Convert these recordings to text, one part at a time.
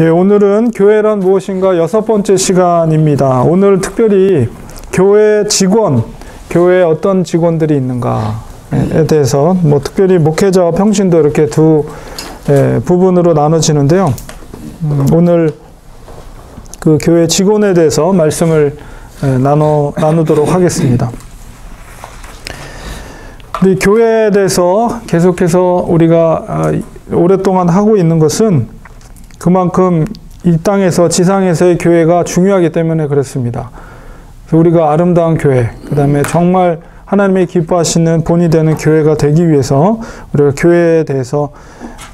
예, 오늘은 교회란 무엇인가 6번째 시간입니다. 오늘 특별히 교회 직원, 교회에 어떤 직원들이 있는가에 대해서 특별히 목회자와 평신도 이렇게 두 부분으로 나눠지는데요. 오늘 그 교회 직원에 대해서 말씀을 나누도록 하겠습니다. 우리 교회에 대해서 계속해서 우리가 오랫동안 하고 있는 것은 그만큼 이 땅에서 지상에서의 교회가 중요하기 때문에 그렇습니다. 우리가 아름다운 교회, 그 다음에 정말 하나님이 기뻐하시는 본이 되는 교회가 되기 위해서 우리가 교회에 대해서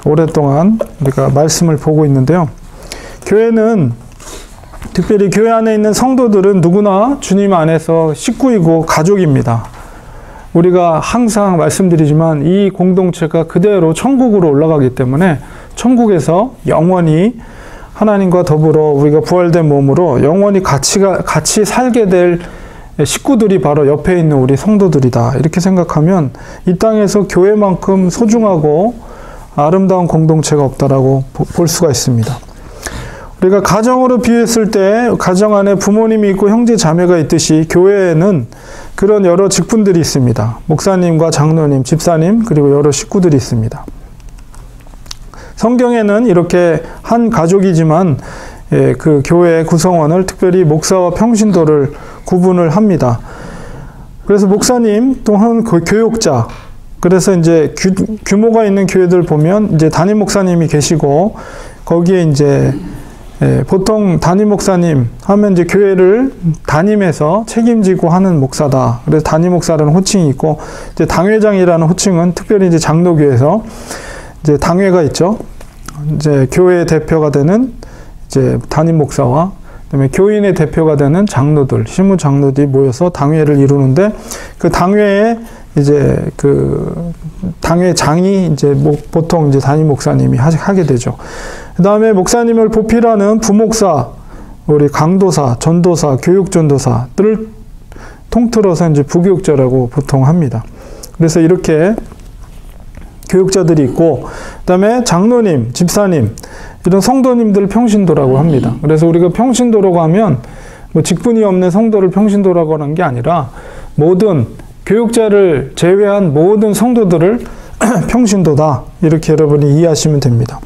오랫동안 우리가 말씀을 보고 있는데요. 교회는 특별히 교회 안에 있는 성도들은 누구나 주님 안에서 식구이고 가족입니다. 우리가 항상 말씀드리지만 이 공동체가 그대로 천국으로 올라가기 때문에 천국에서 영원히 하나님과 더불어 우리가 부활된 몸으로 영원히 같이 살게 될 식구들이 바로 옆에 있는 우리 성도들이다. 이렇게 생각하면 이 땅에서 교회만큼 소중하고 아름다운 공동체가 없다라고 볼 수가 있습니다. 우리가 가정으로 비유했을 때 가정 안에 부모님이 있고 형제 자매가 있듯이 교회에는 그런 여러 직분들이 있습니다. 목사님과 장로님, 집사님, 그리고 여러 식구들이 있습니다. 성경에는 이렇게 한 가족이지만 그 교회 구성원을 특별히 목사와 평신도를 구분을 합니다. 그래서 목사님 또한 교육자, 그래서 이제 규모가 있는 교회들 보면 이제 담임 목사님이 계시고 거기에 이제 보통 담임 목사님 하면 이제 교회를 담임해서 책임지고 하는 목사다. 그래서 담임 목사라는 호칭이 있고, 이제 당회장이라는 호칭은 특별히 이제 장로교에서 이제 당회가 있죠. 이제 교회 대표가 되는 이제 담임 목사와 그다음에 교인의 대표가 되는 장로들, 신무 장로들이 모여서 당회를 이루는데 그 당회에 이제 그 당회장이 이제 보통 이제 담임 목사님이 하게 되죠. 그 다음에 목사님을 보필하는 부목사, 우리 강도사, 전도사, 교육전도사들을 통틀어서 이제 부교육자라고 보통 합니다. 그래서 이렇게 교육자들이 있고, 그 다음에 장로님, 집사님, 이런 성도님들을 평신도라고 합니다. 그래서 우리가 평신도라고 하면 뭐 직분이 없는 성도를 평신도라고 하는 게 아니라 모든 교육자를 제외한 모든 성도들을 평신도다. 이렇게 여러분이 이해하시면 됩니다.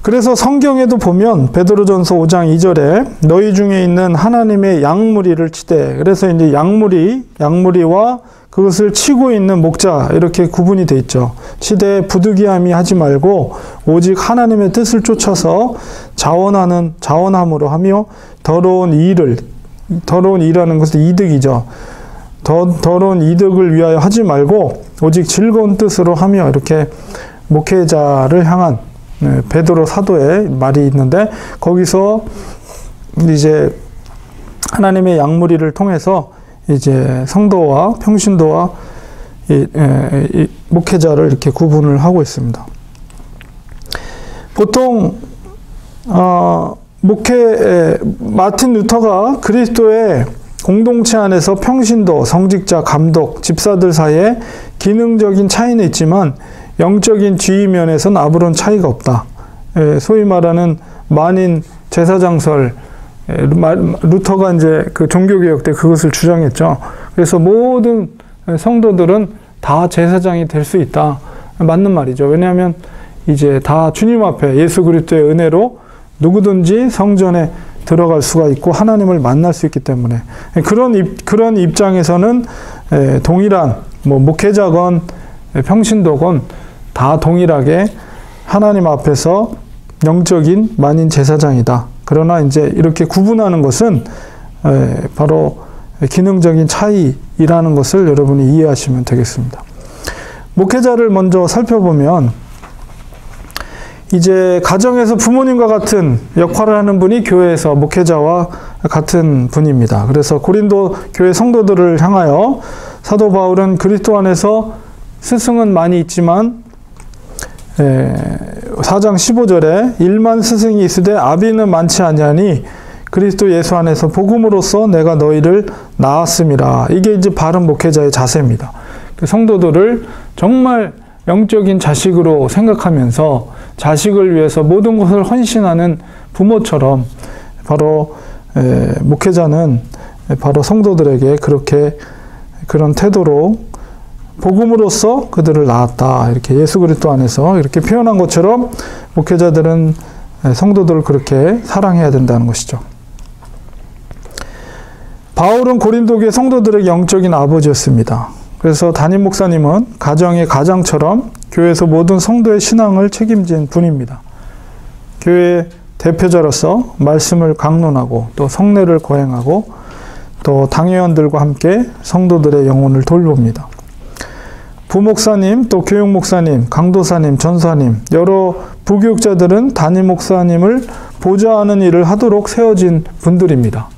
그래서 성경에도 보면 베드로전서 5장 2절에 너희 중에 있는 하나님의 양무리를 치되, 그래서 이제 양무리와 그것을 치고 있는 목자 이렇게 구분이 돼 있죠. 치되 부득이함이 하지 말고 오직 하나님의 뜻을 쫓아서 자원함으로 하며 더러운 일이라는 것은 이득이죠. 더러운 이득을 위하여 하지 말고 오직 즐거운 뜻으로 하며, 이렇게 목회자를 향한 베드로 사도의 말이 있는데, 거기서 이제 하나님의 양무리를 통해서 이제 성도와 평신도와 목회자를 이렇게 구분을 하고 있습니다. 보통 마틴 루터가 그리스도의 공동체 안에서 평신도, 성직자, 감독, 집사들 사이에 기능적인 차이는 있지만 영적인 지위 면에서는 아무런 차이가 없다. 소위 말하는 만인 제사장설, 루터가 이제 그 종교개혁 때 그것을 주장했죠. 그래서 모든 성도들은 다 제사장이 될 수 있다. 맞는 말이죠. 왜냐하면 이제 다 주님 앞에 예수 그리스도의 은혜로 누구든지 성전에 들어갈 수가 있고 하나님을 만날 수 있기 때문에 그런 입장에서는 동일한 목회자건 평신도건 다 동일하게 하나님 앞에서 영적인 만인 제사장이다. 그러나 이제 이렇게 구분하는 것은 바로 기능적인 차이라는 것을 여러분이 이해하시면 되겠습니다. 목회자를 먼저 살펴보면 이제 가정에서 부모님과 같은 역할을 하는 분이 교회에서 목회자와 같은 분입니다. 그래서 고린도 교회 성도들을 향하여 사도 바울은 그리스도 안에서 스승은 많이 있지만 4장 15절에 일만 스승이 있으되 아비는 많지 아니하니 그리스도 예수 안에서 복음으로써 내가 너희를 낳았음이라. 이게 이제 바른 목회자의 자세입니다. 성도들을 정말 영적인 자식으로 생각하면서 자식을 위해서 모든 것을 헌신하는 부모처럼 바로 목회자는 바로 성도들에게 그렇게 그런 태도로 복음으로써 그들을 낳았다. 이렇게 예수 그리스도 안에서 이렇게 표현한 것처럼 목회자들은 성도들을 그렇게 사랑해야 된다는 것이죠. 바울은 고린도 교회 성도들의 영적인 아버지였습니다. 그래서 담임 목사님은 가정의 가장처럼 교회에서 모든 성도의 신앙을 책임진 분입니다. 교회의 대표자로서 말씀을 강론하고 또 성례를 거행하고 또 당회원들과 함께 성도들의 영혼을 돌봅니다. 부목사님, 또 교육목사님, 강도사님, 전사님, 여러 부교육자들은 담임 목사님을 보좌하는 일을 하도록 세워진 분들입니다.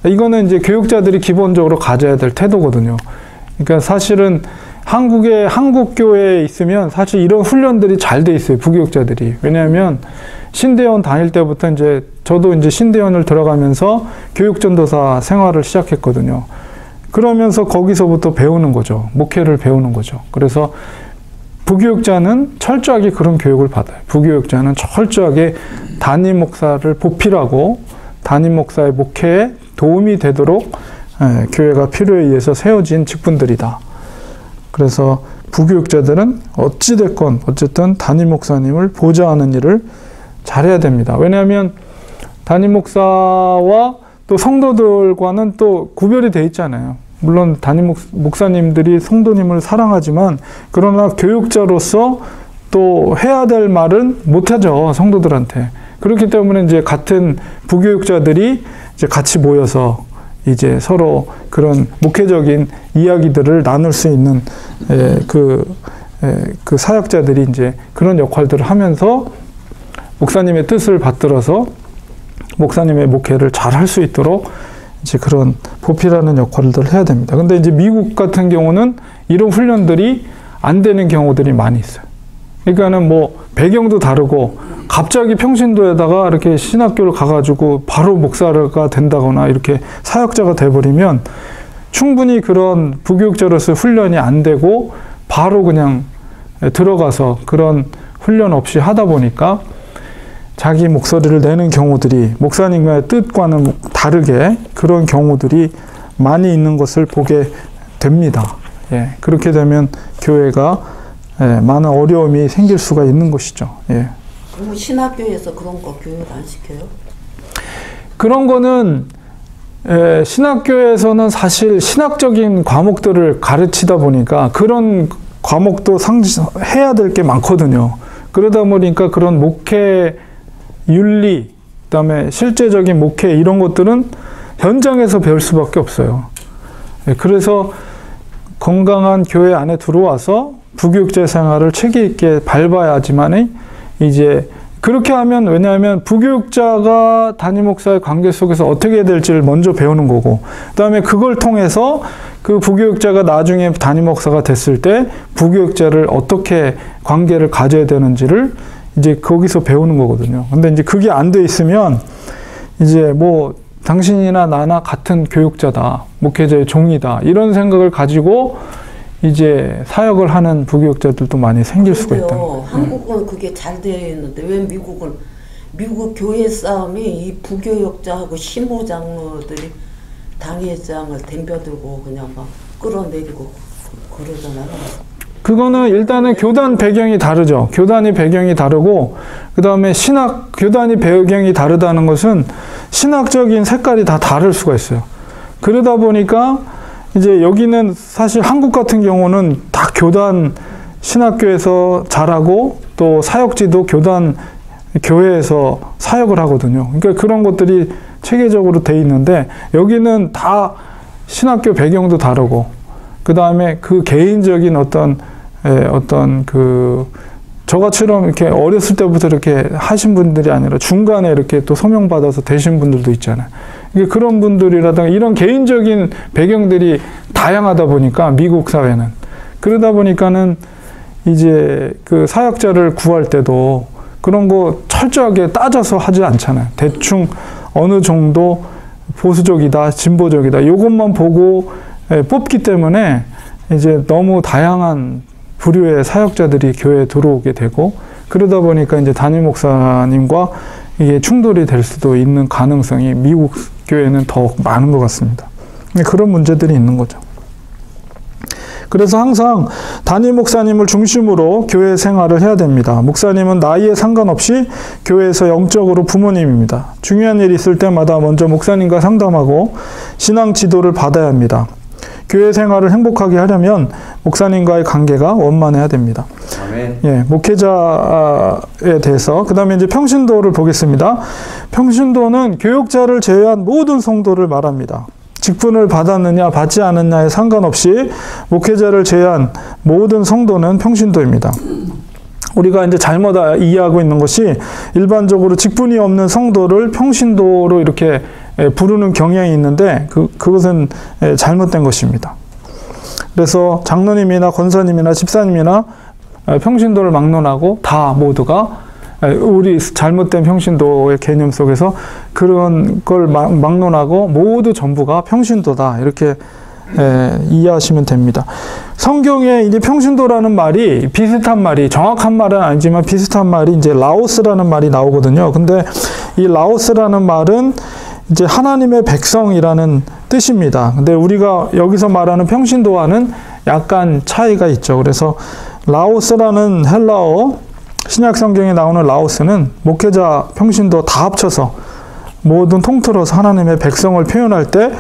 이거는 이제 교육자들이 기본적으로 가져야 될 태도거든요. 그러니까 사실은 한국 교회에 있으면 사실 이런 훈련들이 잘 돼 있어요. 부교육자들이. 왜냐하면 신대원 다닐 때부터 이제 저도 이제 신대원을 들어가면서 교육전도사 생활을 시작했거든요. 그러면서 거기서부터 배우는 거죠. 목회를 배우는 거죠. 그래서 부교육자는 철저하게 그런 교육을 받아요. 부교육자는 철저하게 담임 목사를 보필하고 담임 목사의 목회에 도움이 되도록 교회가 필요에 의해서 세워진 직분들이다. 그래서 부교육자들은 어찌됐건 어쨌든 담임 목사님을 보좌하는 일을 잘해야 됩니다. 왜냐하면 담임 목사와 또 성도들과는 또 구별이 돼 있잖아요. 물론 담임 목사님들이 성도님을 사랑하지만 그러나 교육자로서 또 해야 될 말은 못하죠. 성도들한테. 그렇기 때문에 이제 같은 부교육자들이 이제 같이 모여서 이제 서로 그런 목회적인 이야기들을 나눌 수 있는 그 사역자들이 이제 그런 역할들을 하면서 목사님의 뜻을 받들어서 목사님의 목회를 잘 할 수 있도록 이제 그런 보필하는 역할들을 해야 됩니다. 근데 이제 미국 같은 경우는 이런 훈련들이 안 되는 경우들이 많이 있어요. 그러니까는 뭐 배경도 다르고 갑자기 평신도에다가 이렇게 신학교를 가가지고 바로 목사가 된다거나 이렇게 사역자가 돼버리면 충분히 그런 부교육자로서 훈련이 안 되고 바로 그냥 들어가서 그런 훈련 없이 하다 보니까 자기 목소리를 내는 경우들이 목사님의 뜻과는 다르게 그런 경우들이 많이 있는 것을 보게 됩니다. 예, 그렇게 되면 교회가 많은 어려움이 생길 수가 있는 것이죠. 예. 그럼 신학교에서 그런 거 교육 안 시켜요? 그런 거는 신학교에서는 사실 신학적인 과목들을 가르치다 보니까 그런 과목도 해야 될 게 많거든요. 그러다 보니까 그런 목회 윤리, 그다음에 실제적인 목회 이런 것들은 현장에서 배울 수밖에 없어요. 그래서 건강한 교회 안에 들어와서 부교육자 생활을 체계 있게 밟아야지만이 이제 그렇게 하면 왜냐하면 부교육자가 담임 목사의 관계 속에서 어떻게 해야 될지를 먼저 배우는 거고 그다음에 그걸 통해서 그 부교육자가 나중에 담임 목사가 됐을 때 부교육자를 어떻게 관계를 가져야 되는지를 이제 거기서 배우는 거거든요. 근데 이제 그게 안 돼 있으면 이제 뭐 당신이나 나나 같은 교육자다, 목회자의 종이다 이런 생각을 가지고 이제 사역을 하는 부교육자들도 많이 생길 수가 있다. 한국은 그게 잘 되어 있는데 왜 미국 교회 싸움이 이 부교육자하고 신모장로들이 당회장을 덤벼들고 그냥 막 끌어내리고 그러잖아요. 그거는 일단은 교단 배경이 다르죠. 교단이 배경이 다르고 그 다음에 교단이 배경이 다르다는 것은 신학적인 색깔이 다 다를 수가 있어요. 그러다 보니까 이제 여기는 사실 한국 같은 경우는 다 교단 신학교에서 자라고 또 사역지도 교회에서 사역을 하거든요. 그러니까 그런 것들이 체계적으로 돼 있는데 여기는 다 신학교 배경도 다르고 그 다음에 그 개인적인 어떤 저같이럼 이렇게 어렸을 때부터 이렇게 하신 분들이 아니라 중간에 이렇게 또 소명받아서 되신 분들도 있잖아요. 그런 분들이라든가 이런 개인적인 배경들이 다양하다 보니까 미국 사회는 그러다 보니까는 이제 그 사역자를 구할 때도 그런 거 철저하게 따져서 하지 않잖아요. 대충 어느 정도 보수적이다, 진보적이다, 요것만 보고 뽑기 때문에 이제 너무 다양한 부류의 사역자들이 교회에 들어오게 되고, 그러다 보니까 이제 담임 목사님과 이게 충돌이 될 수도 있는 가능성이 미국 교회는 더 많은 것 같습니다. 그런 문제들이 있는 거죠. 그래서 항상 담임 목사님을 중심으로 교회 생활을 해야 됩니다. 목사님은 나이에 상관없이 교회에서 영적으로 부모님입니다. 중요한 일이 있을 때마다 먼저 목사님과 상담하고 신앙 지도를 받아야 합니다. 교회 생활을 행복하게 하려면 목사님과의 관계가 원만해야 됩니다. 아멘. 예, 목회자에 대해서 그 다음에 이제 평신도를 보겠습니다. 평신도는 교역자를 제외한 모든 성도를 말합니다. 직분을 받았느냐 받지 않았느냐에 상관없이 목회자를 제외한 모든 성도는 평신도입니다. 우리가 이제 잘못 이해하고 있는 것이 일반적으로 직분이 없는 성도를 평신도로 이렇게 부르는 경향이 있는데 그것은 잘못된 것입니다. 그래서 장로님이나 권사님이나 집사님이나 평신도를 막론하고 다 모두가 우리 잘못된 평신도의 개념 속에서 그런 걸 막론하고 모두 전부가 평신도다 이렇게 이해하시면 됩니다. 성경에 이제 평신도라는 말이 비슷한 말이 정확한 말은 아니지만 비슷한 말이 이제 라오스라는 말이 나오거든요. 근데 이 라오스라는 말은 이제 하나님의 백성이라는 뜻입니다. 근데 우리가 여기서 말하는 평신도와는 약간 차이가 있죠. 그래서 라오스라는 헬라어 신약 성경에 나오는 라오스는 목회자, 평신도 다 합쳐서 모든 통틀어서 하나님의 백성을 표현할 때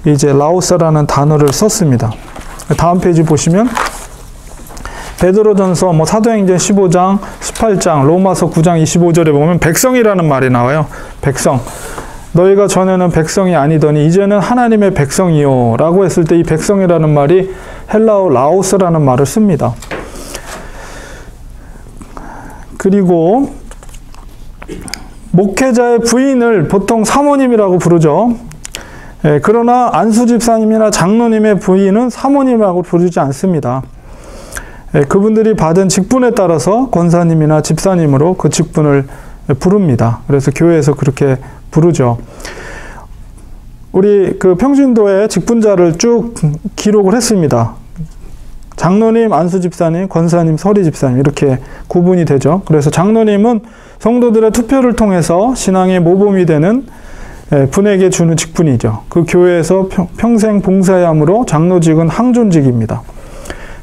이제 라오스라는 단어를 썼습니다. 다음 페이지 보시면 베드로전서 사도행전 15장, 18장, 로마서 9장 25절에 보면 백성이라는 말이 나와요. 백성. 너희가 전에는 백성이 아니더니 이제는 하나님의 백성이요 라고 했을 때 이 백성이라는 말이 헬라어 라오스라는 말을 씁니다. 그리고 목회자의 부인을 보통 사모님이라고 부르죠. 그러나 안수 집사님이나 장로님의 부인은 사모님이라고 부르지 않습니다. 그분들이 받은 직분에 따라서 권사님이나 집사님으로 그 직분을 부릅니다. 그래서 교회에서 그렇게 부르죠. 우리 그 평신도의 직분자를 쭉 기록을 했습니다. 장로님, 안수 집사님, 권사님, 서리 집사님 이렇게 구분이 되죠. 그래서 장로님은 성도들의 투표를 통해서 신앙의 모범이 되는 분에게 주는 직분이죠. 그 교회에서 평생 봉사해야 하므로 장로직은 항존직입니다.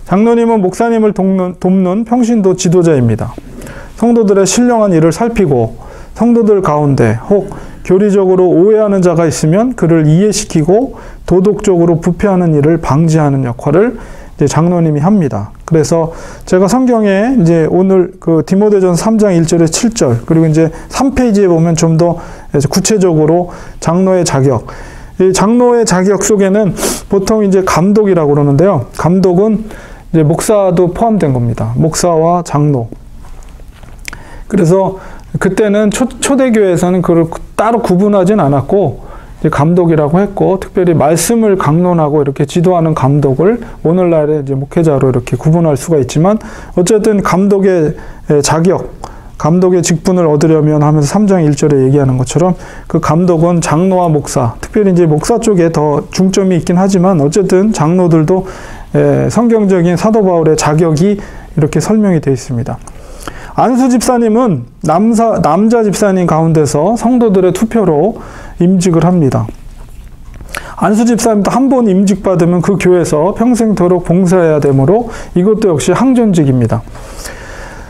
장로님은 목사님을 돕는 평신도 지도자입니다. 성도들의 신령한 일을 살피고 성도들 가운데 혹 교리적으로 오해하는 자가 있으면 그를 이해시키고 도덕적으로 부패하는 일을 방지하는 역할을 이제 장로님이 합니다. 그래서 제가 성경에 이제 오늘 그 디모데전 3장 1절에 7절 그리고 이제 3페이지에 보면 좀 더 구체적으로 장로의 자격. 이 장로의 자격 속에는 보통 이제 감독이라고 그러는데요. 감독은 이제 목사도 포함된 겁니다. 목사와 장로. 그래서 그때는 초대교회에서는 그걸 따로 구분하진 않았고 이제 감독이라고 했고 특별히 말씀을 강론하고 이렇게 지도하는 감독을 오늘날의 이제 목회자로 이렇게 구분할 수가 있지만 어쨌든 감독의 자격, 감독의 직분을 얻으려면 하면서 3장 1절에 얘기하는 것처럼 그 감독은 장로와 목사, 특별히 이제 목사 쪽에 더 중점이 있긴 하지만 어쨌든 장로들도 성경적인 사도 바울의 자격이 이렇게 설명이 되어 있습니다. 안수 집사님은 남자 집사님 가운데서 성도들의 투표로 임직을 합니다. 안수 집사님도 한 번 임직받으면 그 교회에서 평생토록 봉사해야 되므로 이것도 역시 항존직입니다.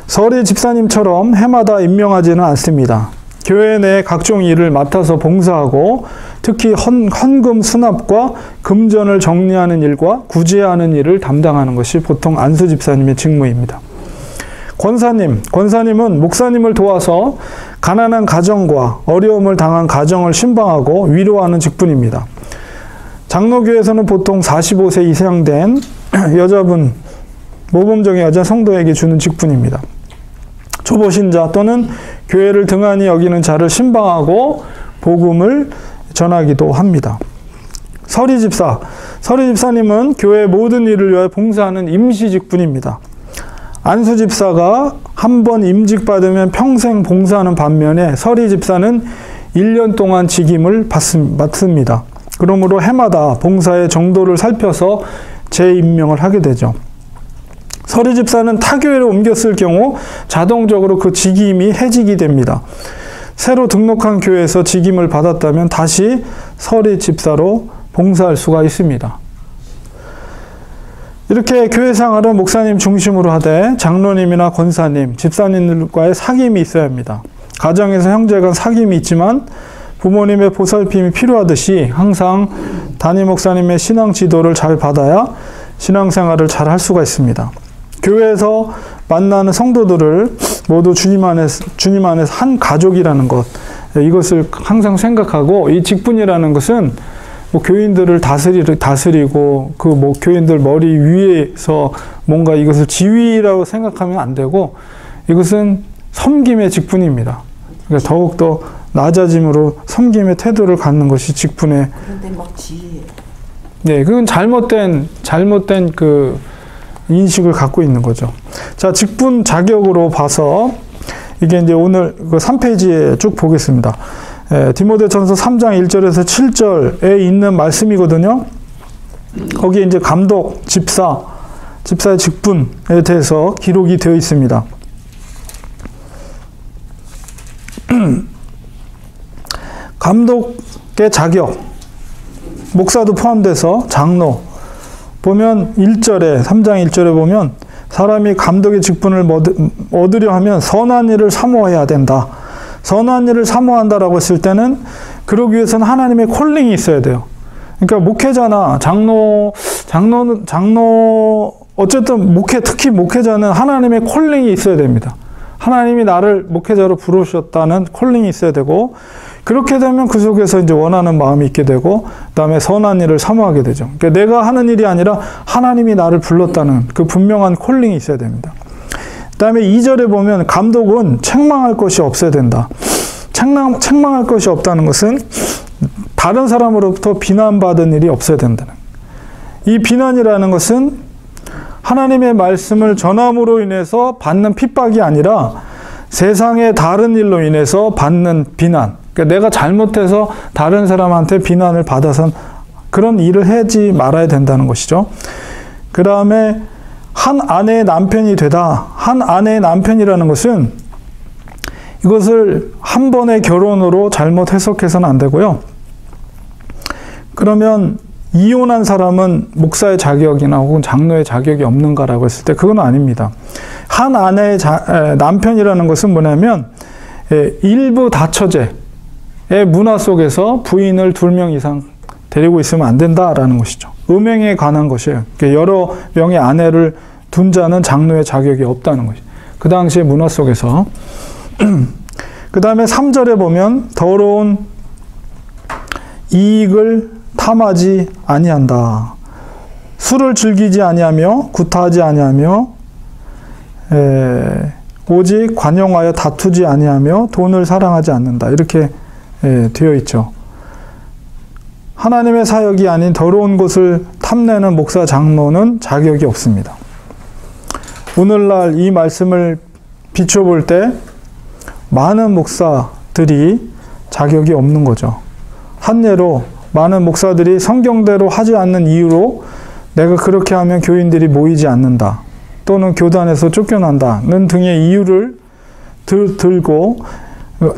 서리 집사님처럼 해마다 임명하지는 않습니다. 교회 내 각종 일을 맡아서 봉사하고 특히 헌금 수납과 금전을 정리하는 일과 구제하는 일을 담당하는 것이 보통 안수 집사님의 직무입니다. 권사님은 목사님을 도와서 가난한 가정과 어려움을 당한 가정을 신방하고 위로하는 직분입니다. 장로교에서는 보통 45세 이상 된 여자분, 모범적인 여자 성도에게 주는 직분입니다. 초보신자 또는 교회를 등한히 여기는 자를 신방하고 복음을 전하기도 합니다. 서리 집사님은 교회의 모든 일을 위하여 봉사하는 임시 직분입니다. 안수 집사가 한 번 임직받으면 평생 봉사하는 반면에 서리 집사는 1년 동안 직임을 맡습니다. 그러므로 해마다 봉사의 정도를 살펴서 재임명을 하게 되죠. 서리 집사는 타 교회로 옮겼을 경우 자동적으로 그 직임이 해직이 됩니다. 새로 등록한 교회에서 직임을 받았다면 다시 서리 집사로 봉사할 수가 있습니다. 이렇게 교회 생활은 목사님 중심으로 하되 장로님이나 권사님, 집사님들과의 사귐이 있어야 합니다. 가정에서 형제 간 사귐이 있지만 부모님의 보살핌이 필요하듯이 항상 담임 목사님의 신앙 지도를 잘 받아야 신앙생활을 잘 할 수가 있습니다. 교회에서 만나는 성도들을 모두 주님 안에서 한 가족이라는 것, 이것을 항상 생각하고, 이 직분이라는 것은 뭐 교인들을 다스리고 그 뭐 교인들 머리 위에서 뭔가 이것을 지위라고 생각하면 안 되고, 이것은 섬김의 직분입니다. 그러니까 더욱더 낮아짐으로 섬김의 태도를 갖는 것이 직분의. 그런데 막 지혜예요. 네, 그건 잘못된 그 인식을 갖고 있는 거죠. 자, 직분 자격으로 봐서 이게 이제 오늘 그 3페이지에 쭉 보겠습니다. 디모데전서 3장 1절에서 7절에 있는 말씀이거든요. 거기에 이제 감독, 집사의 직분에 대해서 기록이 되어 있습니다. 감독의 자격, 목사도 포함돼서 장로, 보면 1절에, 3장 1절에 보면 사람이 감독의 직분을 얻으려 하면 선한 일을 사모해야 된다. 선한 일을 사모한다라고 했을 때는 그러기 위해서는 하나님의 콜링이 있어야 돼요. 그러니까 목회자나 장로, 어쨌든 특히 목회자는 하나님의 콜링이 있어야 됩니다. 하나님이 나를 목회자로 부르셨다는 콜링이 있어야 되고, 그렇게 되면 그 속에서 이제 원하는 마음이 있게 되고, 그 다음에 선한 일을 사모하게 되죠. 그러니까 내가 하는 일이 아니라 하나님이 나를 불렀다는 그 분명한 콜링이 있어야 됩니다. 그 다음에 2절에 보면 감독은 책망할 것이 없어야 된다. 책망할 것이 없다는 것은 다른 사람으로부터 비난받은 일이 없어야 된다는. 이 비난이라는 것은 하나님의 말씀을 전함으로 인해서 받는 핍박이 아니라 세상의 다른 일로 인해서 받는 비난. 그러니까 내가 잘못해서 다른 사람한테 비난을 받아서 그런 일을 하지 말아야 된다는 것이죠. 그 다음에 한 아내의 남편이 되다. 한 아내의 남편이라는 것은 이것을 한 번의 결혼으로 잘못 해석해서는 안 되고요. 그러면 이혼한 사람은 목사의 자격이나 혹은 장로의 자격이 없는가라고 했을 때 그건 아닙니다. 한 아내의 남편이라는 것은 뭐냐면 일부 다처제의 문화 속에서 부인을 2명 이상 데리고 있으면 안 된다라는 것이죠. 음행에 관한 것이에요. 여러 명의 아내를 둔 자는 장로의 자격이 없다는 것이죠. 그 당시의 문화 속에서. 그 다음에 3절에 보면 더러운 이익을 탐하지 아니한다. 술을 즐기지 아니하며 구타하지 아니하며 오직 관용하여 다투지 아니하며 돈을 사랑하지 않는다. 이렇게 되어 있죠. 하나님의 사역이 아닌 더러운 것을 탐내는 목사 장로는 자격이 없습니다. 오늘날 이 말씀을 비춰볼 때 많은 목사들이 자격이 없는 거죠. 한 예로 많은 목사들이 성경대로 하지 않는 이유로 내가 그렇게 하면 교인들이 모이지 않는다. 또는 교단에서 쫓겨난다는 등의 이유를 들고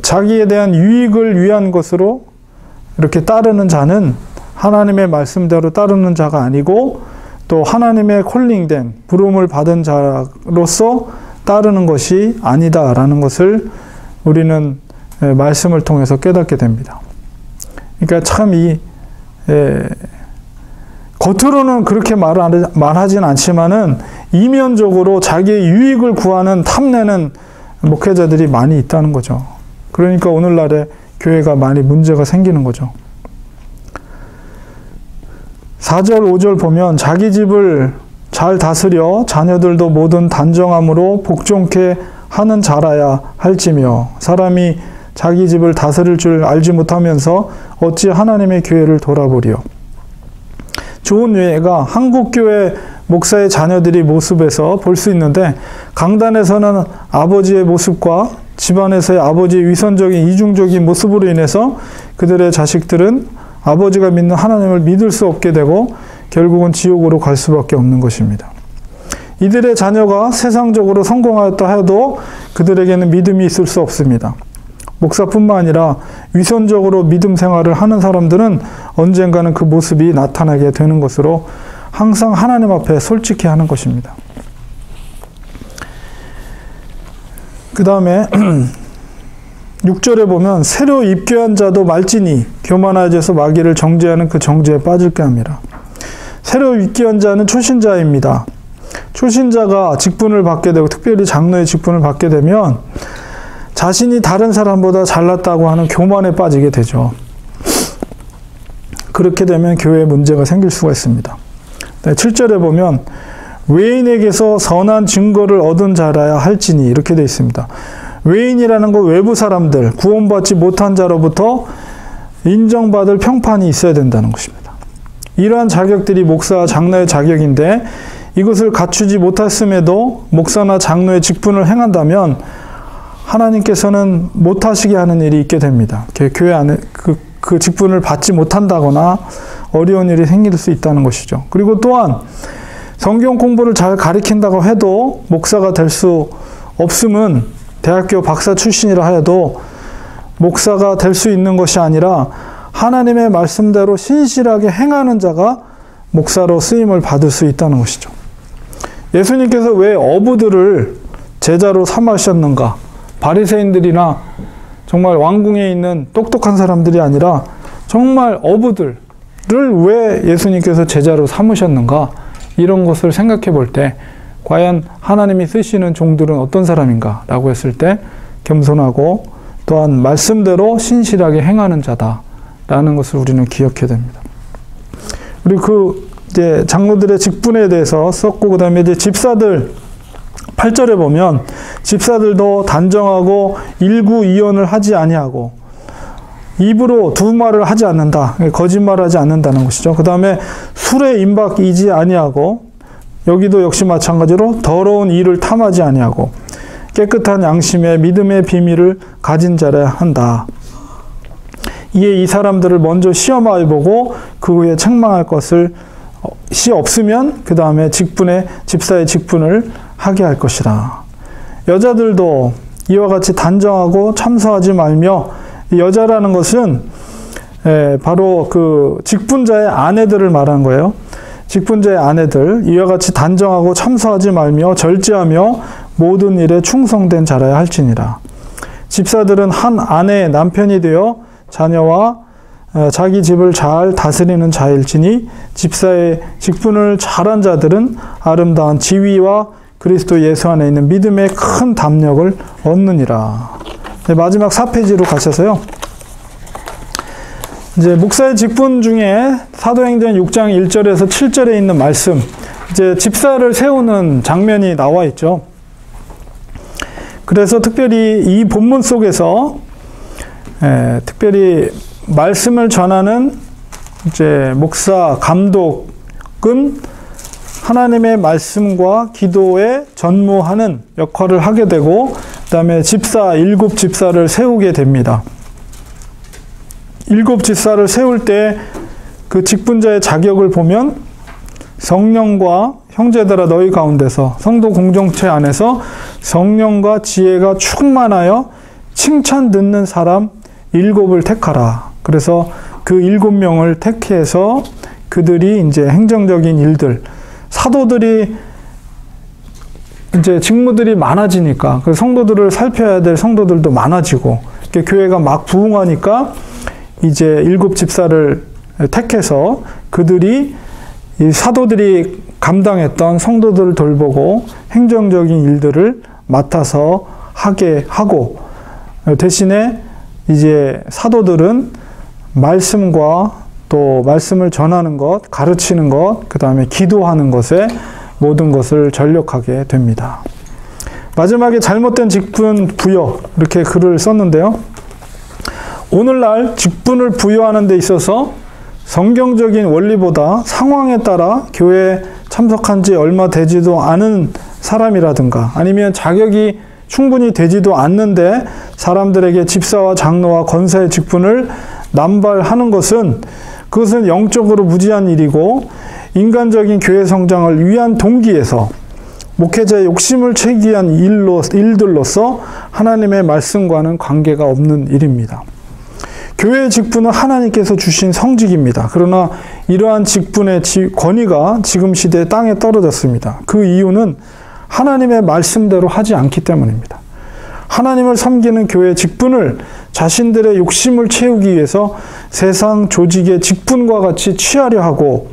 자기에 대한 유익을 위한 것으로 이렇게 따르는 자는 하나님의 말씀대로 따르는 자가 아니고 또 하나님의 콜링된 부름을 받은 자로서 따르는 것이 아니다라는 것을 우리는 말씀을 통해서 깨닫게 됩니다. 그러니까 참 겉으로는 그렇게 말하진 않지만은 이면적으로 자기의 유익을 구하는 탐내는 목회자들이 많이 있다는 거죠. 그러니까 오늘날에 교회가 많이 문제가 생기는 거죠. 4절, 5절 보면 자기 집을 잘 다스려 자녀들도 모든 단정함으로 복종케 하는 자라야 할지며 사람이 자기 집을 다스릴 줄 알지 못하면서 어찌 하나님의 교회를 돌아보리요. 좋은 예가 한국교회 목사의 자녀들이 모습에서 볼 수 있는데 강단에서는 아버지의 모습과 집안에서의 아버지의 위선적인 이중적인 모습으로 인해서 그들의 자식들은 아버지가 믿는 하나님을 믿을 수 없게 되고 결국은 지옥으로 갈 수밖에 없는 것입니다. 이들의 자녀가 세상적으로 성공하였다 해도 그들에게는 믿음이 있을 수 없습니다. 목사뿐만 아니라 위선적으로 믿음 생활을 하는 사람들은 언젠가는 그 모습이 나타나게 되는 것으로 항상 하나님 앞에 솔직히 하는 것입니다. 그 다음에 6절에 보면 새로 입교한 자도 말지니 교만하여져서 마귀를 정죄하는 그 정죄에 빠질게 합니다. 새로 입교한 자는 초신자입니다. 초신자가 직분을 받게 되고 특별히 장로의 직분을 받게 되면 자신이 다른 사람보다 잘났다고 하는 교만에 빠지게 되죠. 그렇게 되면 교회에 문제가 생길 수가 있습니다. 7절에 보면 외인에게서 선한 증거를 얻은 자라야 할지니 이렇게 되어 있습니다. 외인이라는 건 외부 사람들, 구원받지 못한 자로부터 인정받을 평판이 있어야 된다는 것입니다. 이러한 자격들이 목사와 장로의 자격인데 이것을 갖추지 못했음에도 목사나 장로의 직분을 행한다면 하나님께서는 못하시게 하는 일이 있게 됩니다. 교회 안에 그 직분을 받지 못한다거나 어려운 일이 생길 수 있다는 것이죠. 그리고 또한 성경 공부를 잘 가르친다고 해도 목사가 될 수 없음은 대학교 박사 출신이라 해도 목사가 될 수 있는 것이 아니라 하나님의 말씀대로 신실하게 행하는 자가 목사로 쓰임을 받을 수 있다는 것이죠. 예수님께서 왜 어부들을 제자로 삼으셨는가? 바리새인들이나 정말 왕궁에 있는 똑똑한 사람들이 아니라 정말 어부들을 왜 예수님께서 제자로 삼으셨는가? 이런 것을 생각해 볼 때 과연 하나님이 쓰시는 종들은 어떤 사람인가? 라고 했을 때 겸손하고 또한 말씀대로 신실하게 행하는 자다라는 것을 우리는 기억해야 됩니다. 그리고 이제 장로들의 직분에 대해서 썼고, 그 다음에 이제 집사들 8절에 보면 집사들도 단정하고 일구이연을 하지 아니하고 입으로 두 말을 하지 않는다. 거짓말하지 않는다는 것이죠. 그 다음에 술에 임박이지 아니하고 여기도 역시 마찬가지로 더러운 일을 탐하지 아니하고 깨끗한 양심의 믿음의 비밀을 가진 자라야 한다. 이에 이 사람들을 먼저 시험하여 보고 그 후에 책망할 것을 시 없으면 그 다음에 집사의 직분을 하게 할 것이라. 여자들도 이와 같이 단정하고 참소하지 말며, 여자라는 것은 바로 그 직분자의 아내들을 말하는 거예요. 직분자의 아내들, 이와 같이 단정하고 참소하지 말며 절제하며 모든 일에 충성된 자라야 할지니라. 집사들은 한 아내의 남편이 되어 자녀와 자기 집을 잘 다스리는 자일지니 집사의 직분을 잘한 자들은 아름다운 지위와 그리스도 예수 안에 있는 믿음의 큰 담력을 얻느니라. 마지막 4페이지로 가셔서요. 이제 목사의 직분 중에 사도행전 6장 1절에서 7절에 있는 말씀, 이제 집사를 세우는 장면이 나와 있죠. 그래서 특별히 이 본문 속에서 특별히 말씀을 전하는 이제 목사, 감독은 하나님의 말씀과 기도에 전무하는 역할을 하게 되고, 그 다음에 집사, 7 집사를 세우게 됩니다. 7 집사를 세울 때 그 직분자의 자격을 보면 성령과 형제들아 너희 가운데서 성도 공동체 안에서 성령과 지혜가 충만하여 칭찬 듣는 사람 7을 택하라. 그래서 그 7명을 택해서 그들이 이제 행정적인 일들, 사도들이 이제 직무들이 많아지니까 그 성도들을 살펴야 될 성도들도 많아지고 교회가 막 부흥하니까 이제 7 집사를 택해서 그들이 이 사도들이 감당했던 성도들을 돌보고 행정적인 일들을 맡아서 하게 하고, 대신에 이제 사도들은 말씀과 또 말씀을 전하는 것, 가르치는 것, 그 다음에 기도하는 것에 모든 것을 전력하게 됩니다. 마지막에 잘못된 직분 부여, 이렇게 글을 썼는데요. 오늘날 직분을 부여하는 데 있어서 성경적인 원리보다 상황에 따라 교회에 참석한 지 얼마 되지도 않은 사람이라든가 아니면 자격이 충분히 되지도 않는데 사람들에게 집사와 장로와 권사의 직분을 남발하는 것은 그것은 영적으로 무지한 일이고 인간적인 교회 성장을 위한 동기에서 목회자의 욕심을 채기 위한 일들로서 하나님의 말씀과는 관계가 없는 일입니다. 교회의 직분은 하나님께서 주신 성직입니다. 그러나 이러한 직분의 권위가 지금 시대에 땅에 떨어졌습니다. 그 이유는 하나님의 말씀대로 하지 않기 때문입니다. 하나님을 섬기는 교회의 직분을 자신들의 욕심을 채우기 위해서 세상 조직의 직분과 같이 취하려 하고,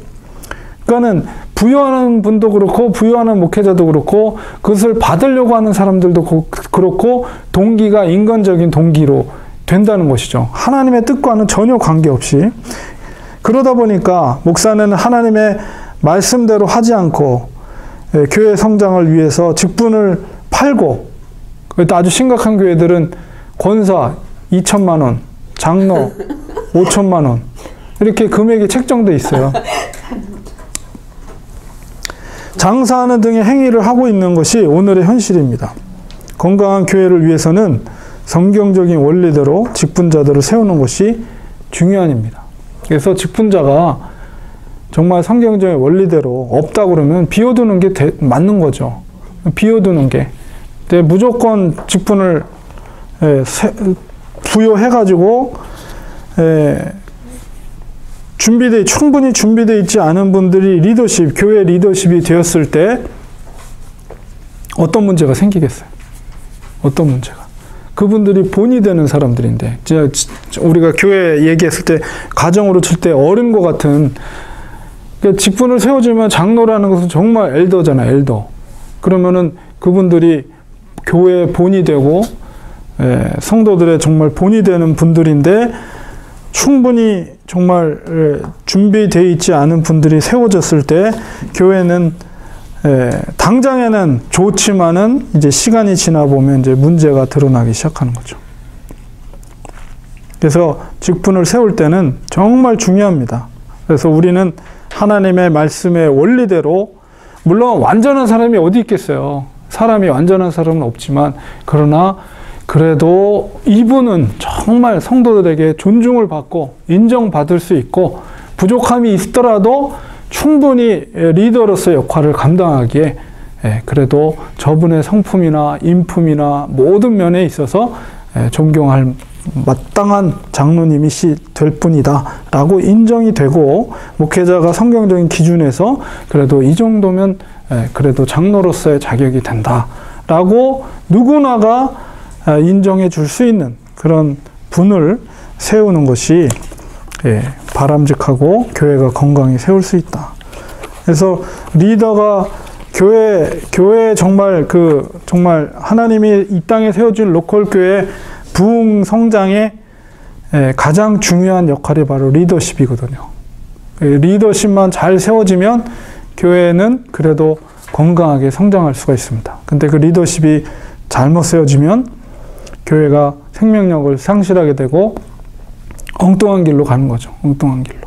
그러니까는 부여하는 분도 그렇고 부여하는 목회자도 그렇고 그것을 받으려고 하는 사람들도 그렇고 동기가 인간적인 동기로 된다는 것이죠. 하나님의 뜻과는 전혀 관계없이. 그러다 보니까 목사는 하나님의 말씀대로 하지 않고 교회 성장을 위해서 직분을 팔고, 아주 심각한 교회들은 권사 2천만 원, 장로 5천만 원 이렇게 금액이 책정돼 있어요. 장사하는 등의 행위를 하고 있는 것이 오늘의 현실입니다. 건강한 교회를 위해서는 성경적인 원리대로 직분자들을 세우는 것이 중요합니다. 그래서 직분자가 정말 성경적인 원리대로 없다 그러면 비워두는 게 맞는 거죠. 비워두는 게. 근데 무조건 직분을 부여해가지고 충분히 준비되어 있지 않은 분들이 교회 리더십이 되었을 때 어떤 문제가 생기겠어요? 어떤 문제가? 그분들이 본이 되는 사람들인데, 우리가 교회 얘기했을 때 가정으로 칠 때 어른과 같은, 직분을 세워주면 장로라는 것은 정말 엘더잖아요, 엘더. 그러면은 그분들이 교회의 본이 되고 성도들의 정말 본이 되는 분들인데, 충분히 정말 준비되어 있지 않은 분들이 세워졌을 때 교회는 당장에는 좋지만은 이제 시간이 지나 보면 이제 문제가 드러나기 시작하는 거죠. 그래서 직분을 세울 때는 정말 중요합니다. 그래서 우리는 하나님의 말씀의 원리대로, 물론 완전한 사람이 어디 있겠어요. 사람이 완전한 사람은 없지만, 그러나 그래도 이분은 정말 성도들에게 존중을 받고 인정받을 수 있고, 부족함이 있더라도 충분히 리더로서의 역할을 감당하기에 그래도 저분의 성품이나 인품이나 모든 면에 있어서 존경할 마땅한 장로님이 될 뿐이다 라고 인정이 되고, 목회자가 성경적인 기준에서 그래도 이 정도면 그래도 장로로서의 자격이 된다 라고 누구나가 인정해 줄 수 있는 그런 분을 세우는 것이 바람직하고 교회가 건강히 세울 수 있다. 그래서 리더가 교회 정말 정말 하나님이 이 땅에 세워준 로컬 교회 부흥 성장의 가장 중요한 역할이 바로 리더십이거든요. 리더십만 잘 세워지면 교회는 그래도 건강하게 성장할 수가 있습니다. 근데 그 리더십이 잘못 세워지면 교회가 생명력을 상실하게 되고 엉뚱한 길로 가는 거죠. 엉뚱한 길로.